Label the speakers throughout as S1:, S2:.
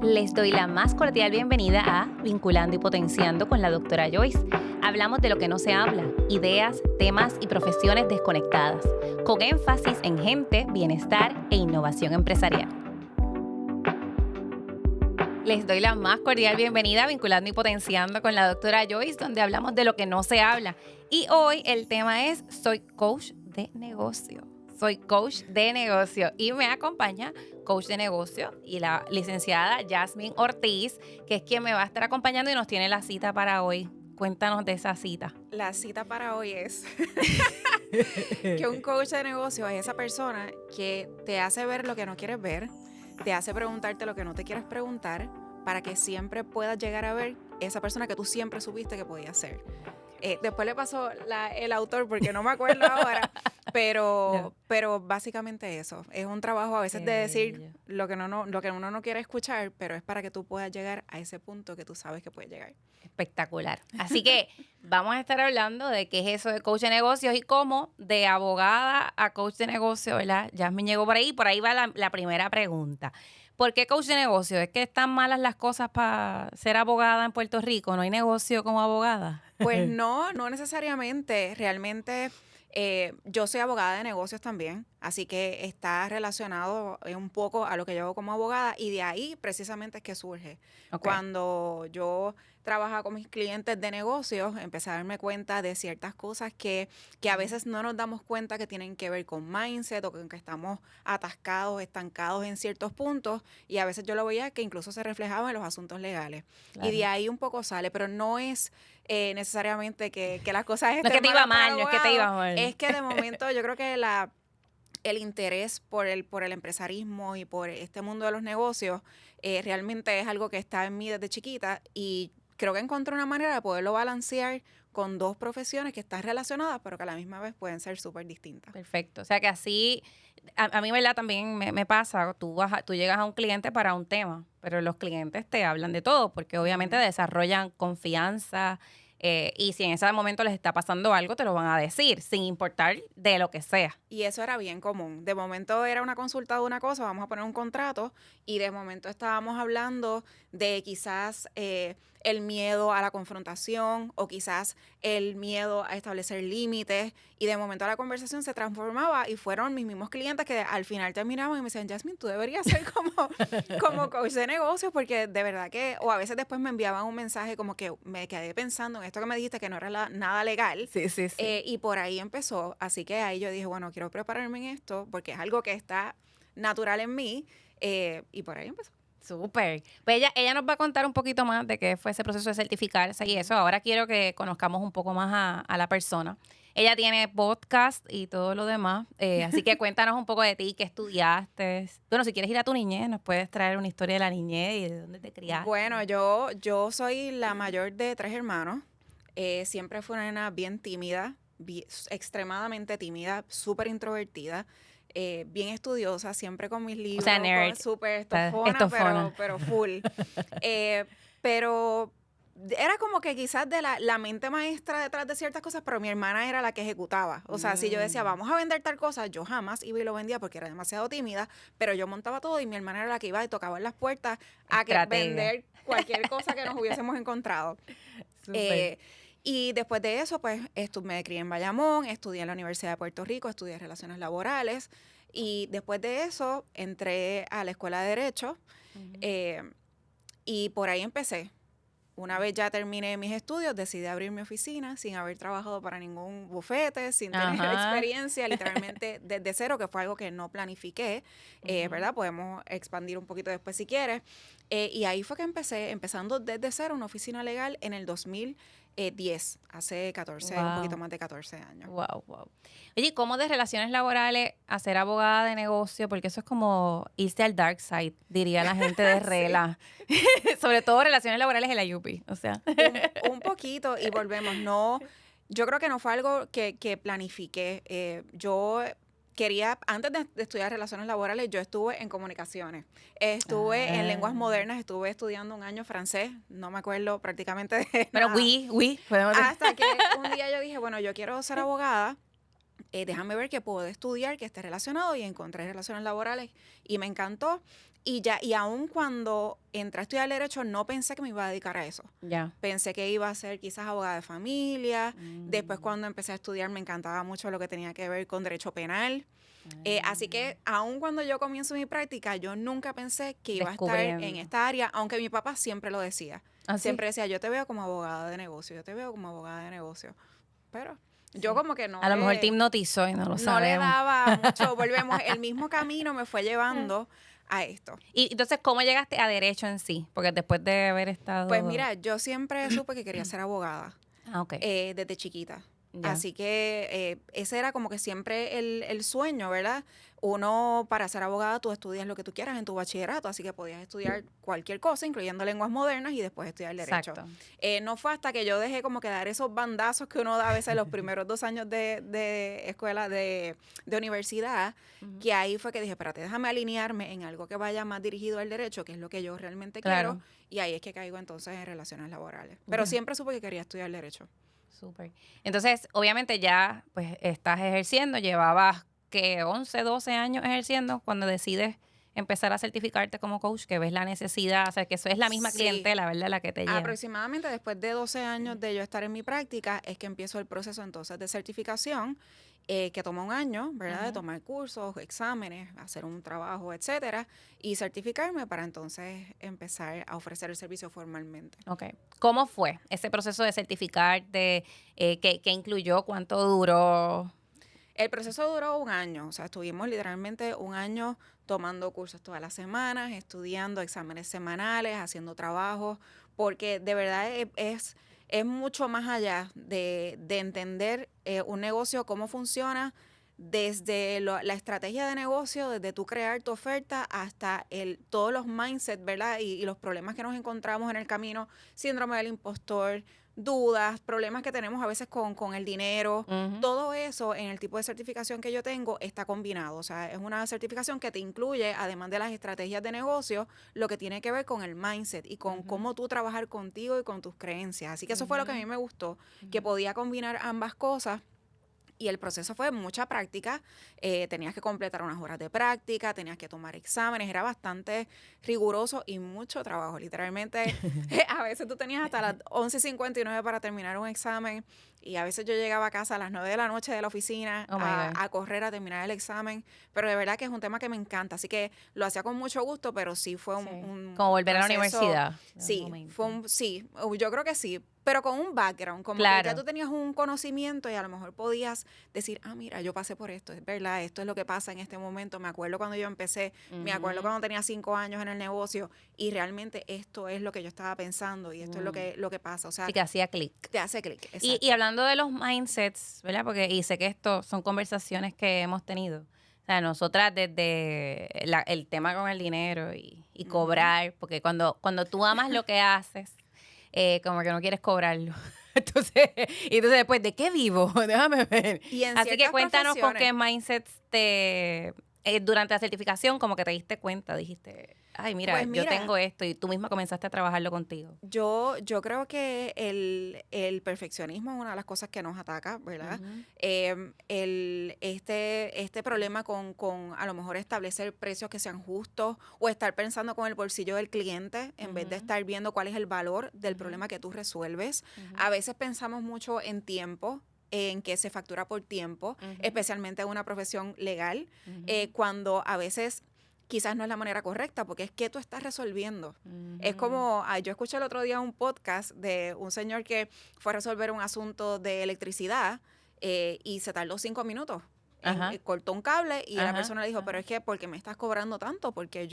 S1: Les doy la más cordial bienvenida a Vinculando y Potenciando con la doctora Joyce. Hablamos de lo que no se habla, ideas, temas y profesiones desconectadas, con énfasis en gente, bienestar e innovación empresarial. Les doy la más cordial bienvenida a Vinculando y Potenciando con la doctora Joyce, donde hablamos de lo que no se habla. Y hoy el tema es Soy coach de negocio. Soy coach de negocio y me acompaña coach de negocio y la licenciada Yasmin Ortiz, que es quien me va a estar acompañando y nos tiene la cita para hoy. Cuéntanos de esa cita.
S2: La cita para hoy es que un coach de negocio es esa persona que te hace ver lo que no quieres ver, te hace preguntarte lo que no te quieres preguntar, para que siempre puedas llegar a ver esa persona que tú siempre supiste que podía ser. Después le pasó el autor porque no me acuerdo ahora, pero básicamente eso. Es un trabajo a veces de decir lo que uno no quiere escuchar, pero es para que tú puedas llegar a ese punto que tú sabes que puedes llegar.
S1: Espectacular. Así que vamos a estar hablando de qué es eso de coach de negocios y cómo de abogada a coach de negocio, ¿verdad? Yasmin llegó por ahí va la primera pregunta. ¿Por qué coach de negocio? ¿Es que están malas las cosas para ser abogada en Puerto Rico? ¿No hay negocio como abogada?
S2: Pues no necesariamente. Realmente yo soy abogada de negocios también, así que está relacionado un poco a lo que yo hago como abogada y de ahí precisamente es que surge.
S1: Okay.
S2: Cuando yo trabajaba con mis clientes de negocios, empecé a darme cuenta de ciertas cosas que a veces no nos damos cuenta que tienen que ver con mindset o con que estamos atascados, estancados en ciertos puntos y a veces yo lo veía que incluso se reflejaba en los asuntos legales. Claro. Y de ahí un poco sale, pero no es necesariamente que las cosas estén
S1: no es que te iba mal,
S2: no
S1: es que te iba mal.
S2: Es que de momento yo creo que el interés por el empresarismo y por este mundo de los negocios realmente es algo que está en mí desde chiquita y creo que encontré una manera de poderlo balancear con dos profesiones que están relacionadas, pero que a la misma vez pueden ser súper distintas.
S1: Perfecto. O sea que así, a mí, ¿verdad? También me pasa, tú llegas a un cliente para un tema, pero los clientes te hablan de todo, porque obviamente desarrollan confianza y si en ese momento les está pasando algo, te lo van a decir, sin importar de lo que sea.
S2: Y eso era bien común. De momento era una consulta de una cosa, vamos a poner un contrato, y de momento estábamos hablando de quizás el miedo a la confrontación o quizás el miedo a establecer límites, y de momento la conversación se transformaba y fueron mis mismos clientes que al final terminaban y me decían, Yasmin, tú deberías ser como coach de negocios, porque de verdad que, o a veces después me enviaban un mensaje como que me quedé pensando en esto que me dijiste que no era nada legal.
S1: Sí.
S2: Y por ahí empezó, así que ahí yo dije, bueno, quiero prepararme en esto porque es algo que está natural en mí y por ahí empezó.
S1: Súper. Pues ella nos va a contar un poquito más de qué fue ese proceso de certificarse y eso. Ahora quiero que conozcamos un poco más a la persona. Ella tiene podcast y todo lo demás, así que cuéntanos un poco de ti, qué estudiaste. Bueno, si quieres ir a tu niñez, nos puedes traer una historia de la niñez y de dónde te criaste.
S2: Bueno, yo soy la mayor de 3 hermanos. Siempre fui una nena bien tímida, extremadamente tímida, súper introvertida. Bien estudiosa, siempre con mis libros,
S1: o sea, nerd,
S2: súper estofona, pero full. Pero era como que quizás de la mente maestra detrás de ciertas cosas, pero mi hermana era la que ejecutaba. O sea, si yo decía, vamos a vender tal cosa, yo jamás iba y lo vendía porque era demasiado tímida, pero yo montaba todo y mi hermana era la que iba y tocaba en las puertas a vender cualquier cosa que nos hubiésemos encontrado. Y después de eso, pues me crié en Bayamón, estudié en la Universidad de Puerto Rico, estudié Relaciones Laborales y después de eso entré a la Escuela de Derecho y por ahí empecé. Una vez ya terminé mis estudios, decidí abrir mi oficina sin haber trabajado para ningún bufete, sin tener experiencia, literalmente desde cero, que fue algo que no planifiqué, ¿verdad? Podemos expandir un poquito después si quieres. Y ahí fue que empezando desde cero, una oficina legal en el 2010, hace 14, un poquito más de 14 años.
S1: Wow. Oye, ¿cómo de relaciones laborales a ser abogada de negocio? Porque eso es como irse al dark side, diría la gente de Rela. Sobre todo relaciones laborales en la UPI, o sea.
S2: Un poquito, y volvemos, yo creo que no fue algo que planifiqué. Yo quería, antes de estudiar relaciones laborales, yo estuve en comunicaciones. Estuve en lenguas modernas, estuve estudiando un año francés, no me acuerdo prácticamente de
S1: Pero
S2: nada. Hasta que un día yo dije, bueno, yo quiero ser abogada, déjame ver qué puedo estudiar que esté relacionado, y encontré relaciones laborales y me encantó. y aún cuando entré a estudiar Derecho, no pensé que me iba a dedicar a eso.
S1: Ya.
S2: Pensé que iba a ser quizás abogada de familia. Después, cuando empecé a estudiar, me encantaba mucho lo que tenía que ver con derecho penal. Así que, aun cuando yo comienzo mi práctica, yo nunca pensé que iba a estar en esta área, aunque mi papá siempre lo decía.
S1: ¿Ah, sí?
S2: Siempre decía, yo te veo como abogada de negocio, yo te veo como abogada de negocio. Pero yo como que no
S1: a lo mejor te hipnotizó y no lo sabemos.
S2: No le daba mucho, volvemos, el mismo camino me fue llevando a esto.
S1: Y entonces, ¿cómo llegaste a derecho en sí? Porque después de haber estado...
S2: Pues mira, yo siempre supe que quería ser abogada.
S1: Ok.
S2: Desde chiquita.
S1: Ya.
S2: Así que ese era como que siempre el sueño, ¿verdad? Uno, para ser abogada, tú estudias lo que tú quieras en tu bachillerato, así que podías estudiar cualquier cosa, incluyendo lenguas modernas, y después estudiar derecho.
S1: Exacto.
S2: No fue hasta que yo dejé como que dar esos bandazos que uno da a veces los primeros 2 años de escuela, de universidad, que ahí fue que dije, espérate, déjame alinearme en algo que vaya más dirigido al derecho, que es lo que yo realmente quiero, y ahí es que caigo entonces en relaciones laborales. Pero siempre supe que quería estudiar derecho.
S1: Súper. Entonces, obviamente ya pues estás ejerciendo, llevabas que 11, 12 años ejerciendo cuando decides empezar a certificarte como coach, que ves la necesidad, o sea, que eso es la misma clientela, ¿verdad? La que te lleva.
S2: Aproximadamente después de 12 años de yo estar en mi práctica es que empiezo el proceso entonces de certificación, que toma 1 año, ¿verdad? De tomar cursos, exámenes, hacer un trabajo, etcétera, y certificarme para entonces empezar a ofrecer el servicio formalmente.
S1: Ok. ¿Cómo fue ese proceso de certificarte? ¿Qué incluyó? ¿Cuánto duró?
S2: El proceso duró 1 año, o sea, estuvimos literalmente 1 año tomando cursos todas las semanas, estudiando exámenes semanales, haciendo trabajos, porque de verdad es mucho más allá de entender un negocio, cómo funciona, desde la estrategia de negocio, desde tú crear tu oferta hasta todos los mindsets, ¿verdad? Y los problemas que nos encontramos en el camino, síndrome del impostor, dudas, problemas que tenemos a veces con el dinero, todo eso en el tipo de certificación que yo tengo está combinado. O sea, es una certificación que te incluye, además de las estrategias de negocio, lo que tiene que ver con el mindset y con cómo tú trabajar contigo y con tus creencias. Así que eso fue lo que a mí me gustó, que podía combinar ambas cosas. Y el proceso fue mucha práctica, tenías que completar unas horas de práctica, tenías que tomar exámenes, era bastante riguroso y mucho trabajo. Literalmente, a veces tú tenías hasta las 11:59 para terminar un examen y a veces yo llegaba a casa a las 9 de la noche de la oficina a correr a terminar el examen, pero de verdad que es un tema que me encanta, así que lo hacía con mucho gusto, pero sí fue un
S1: como volver
S2: proceso,
S1: a la universidad.
S2: Sí, yo creo que sí, pero con un background, como que ya tú tenías un conocimiento y a lo mejor podías decir, mira, yo pasé por esto, es verdad, esto es lo que pasa en este momento, me acuerdo cuando yo empecé, me acuerdo cuando tenía 5 años en el negocio y realmente esto es lo que yo estaba pensando y esto es lo que pasa, o sea.
S1: Sí, que hacía clic.
S2: Te hace clic,
S1: y hablando de los mindsets, ¿verdad? Porque y sé que esto son conversaciones que hemos tenido. O sea, nosotras desde el tema con el dinero y cobrar, porque cuando tú amas lo que haces, como que no quieres cobrarlo. Entonces después, ¿de qué vivo? Déjame ver. Así que cuéntanos con qué mindsets durante la certificación como que te diste cuenta, dijiste, ay, mira, yo tengo esto y tú misma comenzaste a trabajarlo contigo.
S2: Yo creo que el perfeccionismo es una de las cosas que nos ataca, ¿verdad? Este problema con a lo mejor establecer precios que sean justos o estar pensando con el bolsillo del cliente en vez de estar viendo cuál es el valor del problema que tú resuelves. A veces pensamos mucho en tiempo, en que se factura por tiempo, especialmente en una profesión legal, cuando a veces quizás no es la manera correcta, porque es que tú estás resolviendo. Es como, yo escuché el otro día un podcast de un señor que fue a resolver un asunto de electricidad y se tardó 5 minutos. Cortó un cable y la persona le dijo, pero es que, ¿por qué me estás cobrando tanto? Porque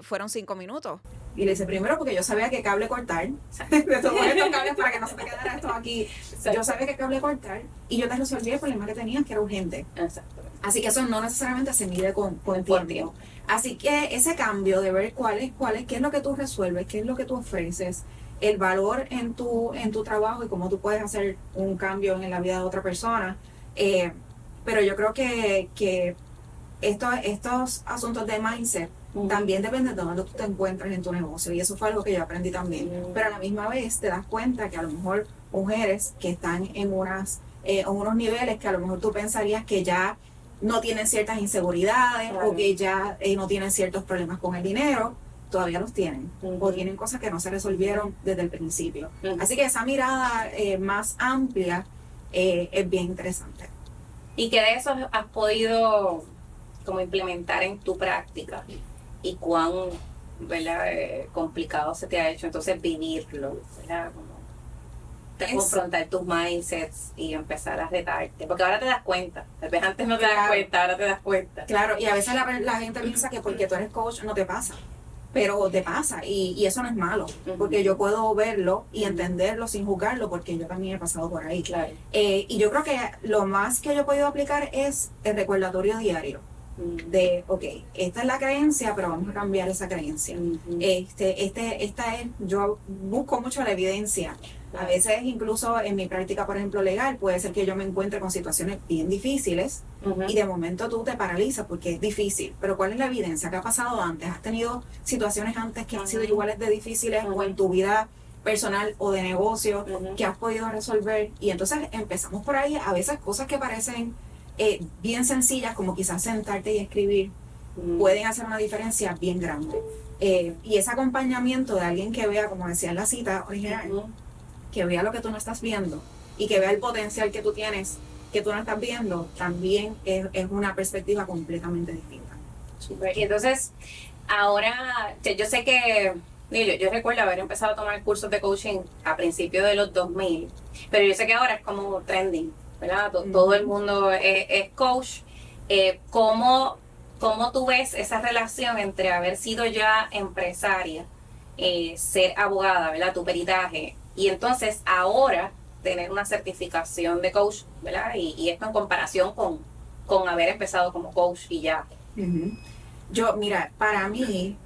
S2: fueron 5 minutos. Y le dice, primero porque yo sabía qué cable cortar, de todos estos cables para que no se te quedara esto aquí. Yo sabía qué cable cortar y yo te resolví el problema que tenías, que era urgente. Exacto. Así que eso no necesariamente se mide con tiempo. Así que ese cambio de ver qué es lo que tú resuelves, qué es lo que tú ofreces, el valor en tu trabajo y cómo tú puedes hacer un cambio en la vida de otra persona. Pero yo creo que estos asuntos de mindset también dependen de dónde tú te encuentres en tu negocio, y eso fue algo que yo aprendí también. Pero a la misma vez te das cuenta que a lo mejor mujeres que están en unos niveles que a lo mejor tú pensarías que ya no tienen ciertas inseguridades o que ya no tienen ciertos problemas con el dinero, todavía los tienen. O tienen cosas que no se resolvieron desde el principio. Así que esa mirada más amplia es bien interesante.
S1: ¿Y qué de eso has podido como implementar en tu práctica? ¿Y cuán, ¿verdad? Complicado se te ha hecho entonces vivirlo, ¿verdad? Confrontar tus mindsets y empezar a retarte, porque ahora te das cuenta, tal vez antes no te das cuenta, ahora te das cuenta.
S2: Claro, y a veces la gente piensa que porque tú eres coach no te pasa, pero te pasa, y eso no es malo, porque yo puedo verlo y entenderlo sin juzgarlo, porque yo también he pasado por ahí.
S1: Claro.
S2: Y yo creo que lo más que yo he podido aplicar es el recordatorio diario. De, ok, esta es la creencia, pero vamos a cambiar esa creencia. Yo busco mucho la evidencia. A veces incluso en mi práctica, por ejemplo, legal, puede ser que yo me encuentre con situaciones bien difíciles y de momento tú te paralizas porque es difícil. Pero ¿cuál es la evidencia? ¿Qué ha pasado antes? ¿Has tenido situaciones antes que han sido iguales de difíciles o en tu vida personal o de negocio que has podido resolver? Y entonces empezamos por ahí, a veces cosas que parecen bien sencillas, como quizás sentarte y escribir, pueden hacer una diferencia bien grande. Y ese acompañamiento de alguien que vea, como decía en la cita original, que vea lo que tú no estás viendo y que vea el potencial que tú tienes, que tú no estás viendo, también es una perspectiva completamente distinta.
S1: Super. Y entonces, ahora, yo sé que yo recuerdo haber empezado a tomar cursos de coaching a principios de los 2000, pero yo sé que ahora es como trending, ¿verdad? Todo el mundo es coach. ¿Cómo tú ves esa relación entre haber sido ya empresaria, ser abogada, ¿verdad? Tu peritaje, y entonces ahora tener una certificación de coach, ¿verdad? Y esto en comparación con haber empezado como coach y ya.
S2: Yo, mira, para mí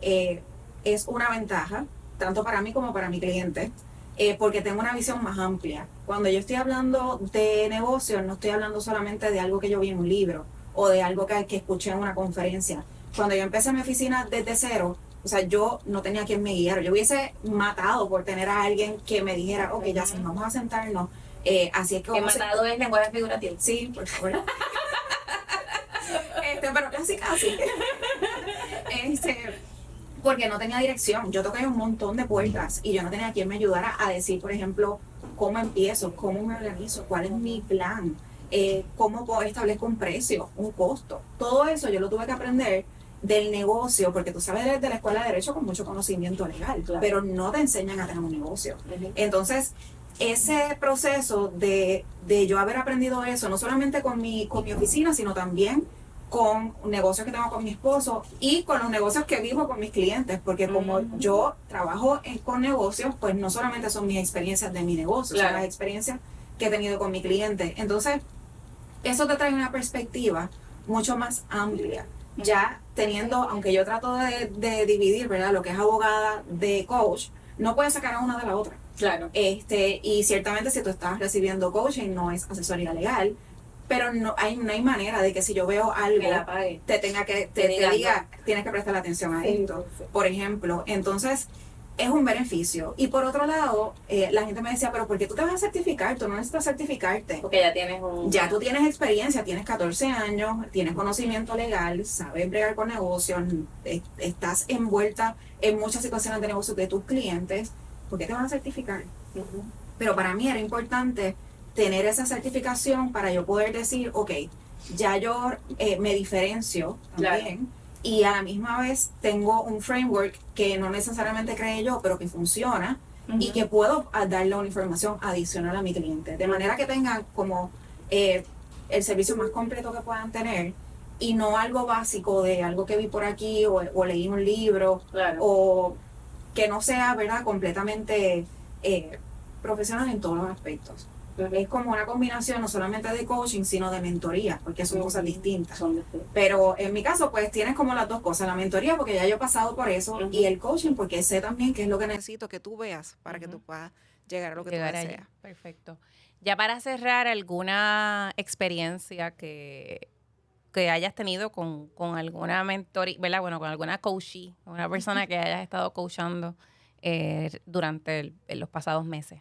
S2: es una ventaja, tanto para mí como para mi cliente, porque tengo una visión más amplia. Cuando yo estoy hablando de negocios, no estoy hablando solamente de algo que yo vi en un libro o de algo que escuché en una conferencia. Cuando yo empecé mi oficina desde cero, o sea, yo no tenía quien me guiara. Yo hubiese matado por tener a alguien que me dijera, ok, ya vamos a sentarnos. Así es que
S1: vamos a... matado es lenguaje figurativo.
S2: Sí, por favor. Pero casi. Porque no tenía dirección. Yo toqué un montón de puertas y yo no tenía quien me ayudara a decir, por ejemplo, cómo empiezo, cómo me organizo, cuál es mi plan, cómo establezco un precio, un costo. Todo eso yo lo tuve que aprender del negocio, porque tú sabes desde la escuela de Derecho con mucho conocimiento legal, claro, pero no te enseñan a tener un negocio. Entonces, ese proceso de yo haber aprendido eso, no solamente con mi oficina, sino también con negocios que tengo con mi esposo y con los negocios que vivo con mis clientes, porque como yo trabajo con negocios, pues no solamente son mis experiencias de mi negocio, claro, son las experiencias que he tenido con mi cliente. Entonces, eso te trae una perspectiva mucho más amplia. Ya teniendo, aunque yo trato de dividir, ¿verdad?, lo que es abogada de coach, no puedes sacar a una de la otra.
S1: Claro.
S2: Y ciertamente si tú estás recibiendo coaching, no es asesoría legal, pero no hay manera de que si yo veo algo, te diga, tienes que prestar atención a esto, por ejemplo. Entonces, es un beneficio. Y por otro lado, la gente me decía, pero ¿por qué tú te vas a certificar? Tú no necesitas certificarte.
S1: Porque ya tienes
S2: Ya tú tienes experiencia, tienes 14 años, tienes conocimiento legal, sabes bregar con negocios, estás envuelta en muchas situaciones de negocio de tus clientes. ¿Por qué te vas a certificar? Pero para mí era importante tener esa certificación para yo poder decir, ok, ya yo me diferencio también, claro, y a la misma vez tengo un framework que no necesariamente creé yo, pero que funciona y que puedo darle una información adicional a mi cliente, de manera que tengan como el servicio más completo que puedan tener y no algo básico de algo que vi por aquí o leí un libro, claro, o que no sea, ¿verdad?, completamente profesional en todos los aspectos. Es como una combinación no solamente de coaching, sino de mentoría, porque son cosas distintas. Pero en mi caso, pues tienes como las dos cosas, la mentoría, porque ya yo he pasado por eso, y el coaching, porque sé también qué es lo que necesito que tú veas para que tú puedas llegar a lo que tú deseas.
S1: Perfecto. Ya para cerrar, ¿alguna experiencia que hayas tenido con alguna mentoría, ¿verdad? Bueno, con alguna coachee, una persona que hayas estado coachando durante los pasados meses?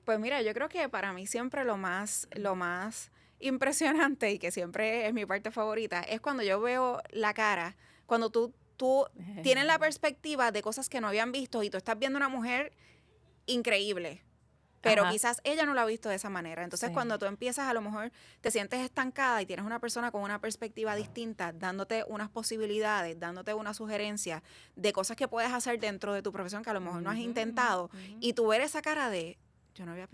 S2: Pues mira, yo creo que para mí siempre lo más impresionante y que siempre es mi parte favorita es cuando yo veo la cara, cuando tú tienes la perspectiva de cosas que no habían visto y tú estás viendo una mujer increíble, pero
S1: Ajá.
S2: quizás ella no la ha visto de esa manera. Entonces,
S1: Sí.
S2: cuando tú empiezas, a lo mejor te sientes estancada y tienes una persona con una perspectiva distinta, dándote unas posibilidades, dándote una sugerencia de cosas que puedes hacer dentro de tu profesión que a lo mejor no has intentado, y tú ver esa cara de, yo no había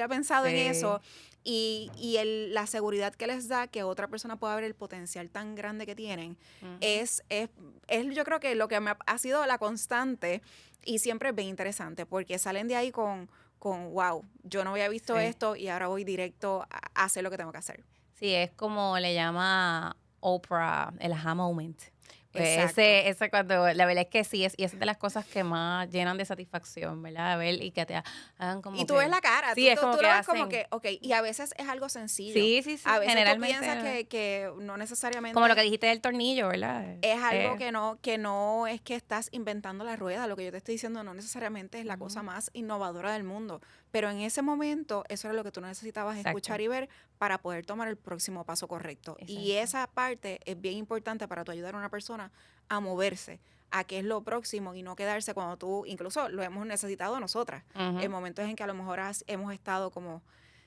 S2: pensado en
S1: Sí.
S2: eso, y la seguridad que les da que otra persona pueda ver el potencial tan grande que tienen,
S1: Ujú.
S2: es yo creo que lo que ha sido la constante, y siempre es bien interesante, porque salen de ahí con wow, yo no había visto
S1: Sí.
S2: esto y ahora voy directo a hacer lo que tengo que hacer.
S1: Sí, es como le llama Oprah el aha moment. Pues
S2: Exacto.
S1: ese cuando, la verdad es que sí, y es de las cosas que más llenan de satisfacción, ¿verdad? Ver y que te hagan como
S2: Y tú
S1: que...
S2: ves la cara,
S1: Sí, es como
S2: tú
S1: que
S2: lo ves como
S1: hacen...
S2: que, ok, y a veces es algo sencillo.
S1: Sí, sí, sí,
S2: A veces tú
S1: generalmente...
S2: piensas que no necesariamente
S1: Como lo que dijiste del tornillo, ¿verdad?
S2: es algo que no es que estás inventando la rueda. Lo que yo te estoy diciendo no necesariamente es la cosa más innovadora del mundo, pero en ese momento eso era lo que tú necesitabas
S1: Exacto.
S2: escuchar y ver para poder tomar el próximo paso correcto. Y
S1: Exacto.
S2: esa parte es bien importante para tú ayudar a una persona a moverse, a qué es lo próximo y no quedarse cuando tú, incluso lo hemos necesitado nosotras,
S1: Ujú.
S2: en momentos en que a lo mejor hemos estado como,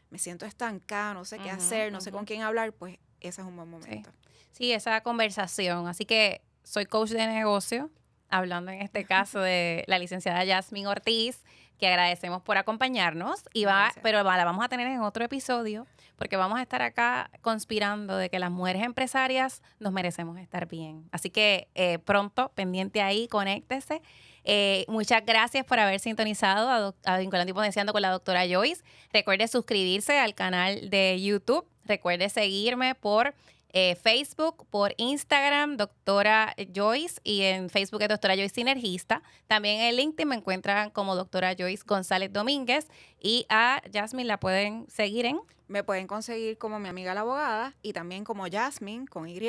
S2: me siento estancada, no sé qué
S1: Ujú,
S2: hacer, no sé con
S1: ujú.
S2: quién hablar, pues ese es un buen
S1: Sí.
S2: momento.
S1: Sí, esa conversación. Así que soy coach de negocio, hablando en este caso de la licenciada Yasmín Ortiz, que agradecemos por acompañarnos,
S2: Gracias.
S1: pero la vamos a tener en otro episodio, porque vamos a estar acá conspirando de que las mujeres empresarias nos merecemos estar bien. Así que pronto, pendiente ahí, conéctese. Muchas gracias por haber sintonizado a Vinculando y Potenciando con la doctora Joyce. Recuerde suscribirse al canal de YouTube. Recuerde seguirme por Facebook, por Instagram, doctora Joyce, y en Facebook es doctora Joyce Sinergista. También en LinkedIn me encuentran como doctora Joyce González Domínguez, y a Jasmine la pueden seguir en...
S2: Me pueden conseguir como mi amiga la abogada y también como Jasmine con Y,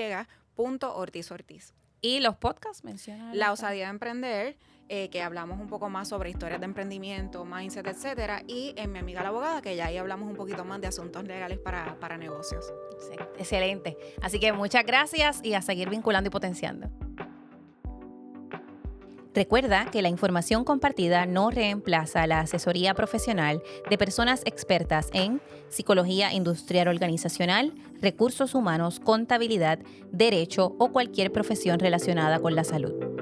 S2: Ortiz Ortiz.
S1: Y los podcasts mencionan.
S2: La osadía de emprender, que hablamos un poco más sobre historias de emprendimiento, mindset, etcétera. Y en mi amiga la abogada, que ya ahí hablamos un poquito más de asuntos legales para negocios.
S1: Sí, excelente. Así que muchas gracias y a seguir vinculando y potenciando. Recuerda que la información compartida no reemplaza la asesoría profesional de personas expertas en psicología industrial organizacional, recursos humanos, contabilidad, derecho o cualquier profesión relacionada con la salud.